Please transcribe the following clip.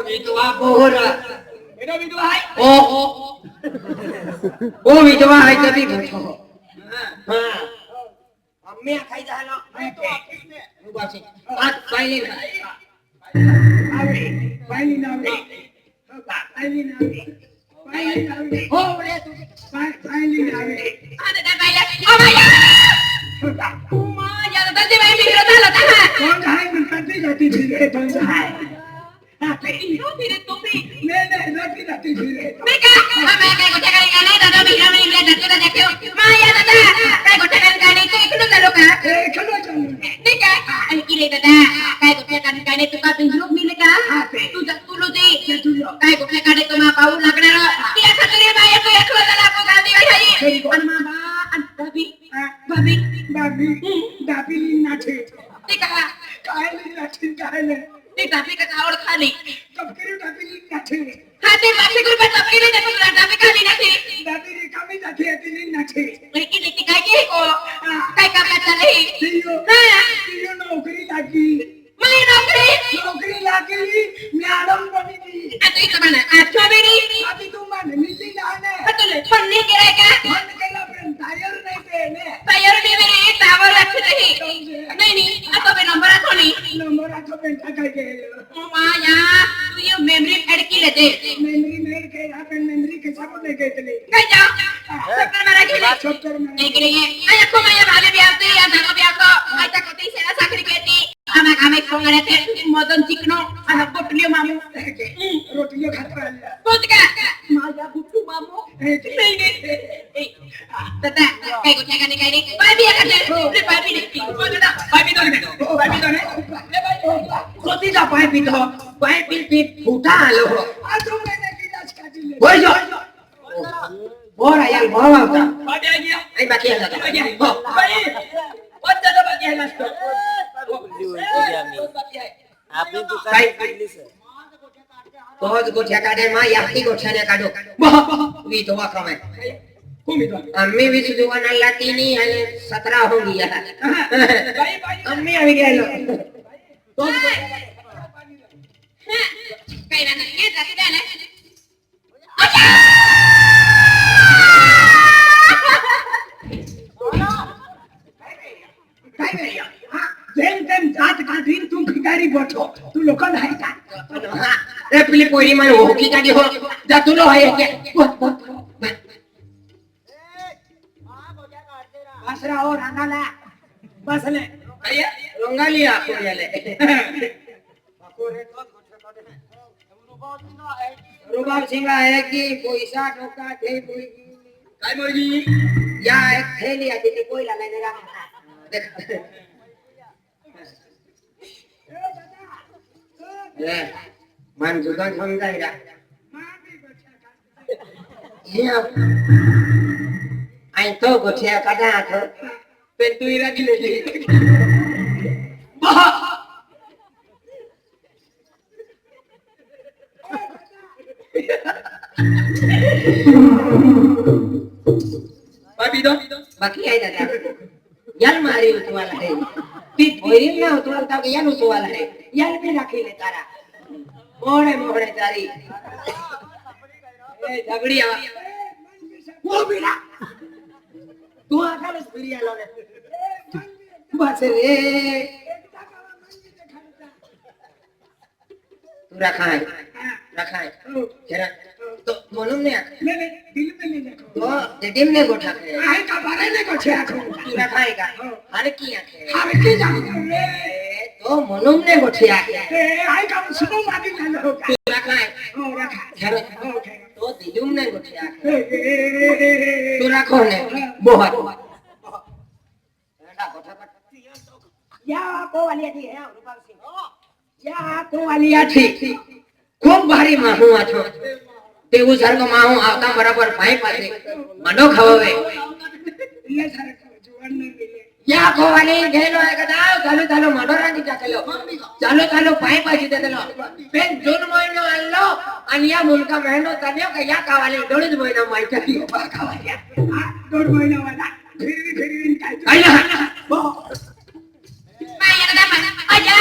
विधवा बोरा बेटा विधवा है ओ विधवा है तभी बैठो हां अम्मे खाई जालो मैं तो किसने बासी आज पहले आवे पहली नावे पहली नावे पहली नावे हो रे तू पहली नावे अरे बाईला ओ बाईला मां यार दादी बाई मी रोता लता है कौन है मन करती जाती थी रे कौन है हीरो फिर तुम भी नहीं जाती जाती थी रे मैं क्या मैं काय गोटे काय गाणे दादा मी ना मी दादा देखो मां यार दादा काय गोटे काय गाणे तो एकलो झालो का खलो चलो ठीक आहे आणि किले दादा काय गोटे गाणे तुका बिंजरू मिले का तू तुलो दे काय गोटे गाणे तुम्हा पाऊ लागणार त्या खातिर बाई तो एकलो झाला को गांधी भाई आणि मामा आणि भाभी दाबीली नाचे ठीक आहे कायली नाचे कायले ती दाबी का आवड खाली तपकिरी दाबीली नाचे हा ते 500 रुपये तपकिरी देखो दाबी खाली नाही दाबीली कमी जाती तिली नाचे लेकिन लेकिन काय की को काय काम चालले तियो नौकरी लागी मैं नौकरी लागी मॅडम बनिली आता इथं बना अच्छा बेरी अभी तुम मन मिली लाने तुले पन्नी गिराय का मन केला पण टायर नाही पेने तयार नाही मेरे टावर अच्छे नहीं नहीं आता बे नंबर आठवणी नंबर आठो पेंटा काय गेलो ओ माया तू ये मेमरी ऐड की लेते मेमरी मेड के आपण मेमरी के साथ ले घेतले काय जा चक्कर मारा गेले चक्कर नहीं गिरे आया को माया भाले भी आते या धनो भी आतो आता कोती सेना साखरी केती आम्हा कामे कोंगडे ते मदन चिकनो आणि पोटलियो मामू रोटियो खाता आल्या पोत का माझा गुट्टू मामू नाही नाही तता काय गोठ्या गाणे काय नाही बाय बी एका रे बाय बी नाही दादा बाय बी दोन ले बाय कोती जा पाय पी फुटा आलो आज मैंने की नाच काटी ले होय जो बोरा यार बोरा होता बाय आ गया आई बाकी है दादा हो बाय बहुत ज्यादा बाकी है नाच आपली दुकान पडली सर बहुत गोठ्या काढे मा याकी गोठ्याने काढो वी तो कमाय अम्मी भी सुदुवा नल्ला तीनी 17 हो गया अम्मी आ गेलो तो काय ना ये जाते ना काय भैया जेम तेम जात काढीन तुम भिकारी बैठो तू लोक नाही का रे पिली पोरी मन हो की काढी हो जा तू लो आहे के बसरा और रंगाला बसले भैया रंगाली आपको याले रुबाब सिंगा है कि पैसा ठोका थे कोई काय मुर्गी या एक थैली आती थी कोई लाने देगा देख ले मन जुगान समझाएगा ये आई तो गोठिया काटा तो पेन तू इरा की ले बाबी दो बाकी है दादा यार मारी उतवाला है ती पोरी ना उतवालता के यार उतवाला है यार भी रखी ले तारा मोड़े तारी ए झगड़िया वो बिना तू आकर उस बिरिया लो ने बस रे तू रखा है जरा तो मालूम नहीं नहीं दिल में नहीं देखो तो दिल ने गोठा है आई का बारे ने को छे आखो तू रखा है का हर की आंखें हर की जाने तो मालूम ने गोठिया है ए आई का सुनो मादी ना हो तू रखा है ओ रखा जरा ओके तो दिल ने गोठिया है ए तू रखो ने बहुत बेटा गोठा पर या को वाली थी है रूपाल सिंह या को वाली थी खूब भारी माहू आछो ते उसर को माहू आवता बराबर पाए पासे मनो खवावे ये सारे जुवान ने मिले या को वाली घेलो है कदा चालू मडोरानी टाकलो चालू पाए पासे देलो पेन जून महिनो आलो आणि या मुलगा महिनो तन्यो का या कावाली दोडच महिना माहिती की बा कावाली 2 महिना वाला फिर काय आईला माया दादा आजा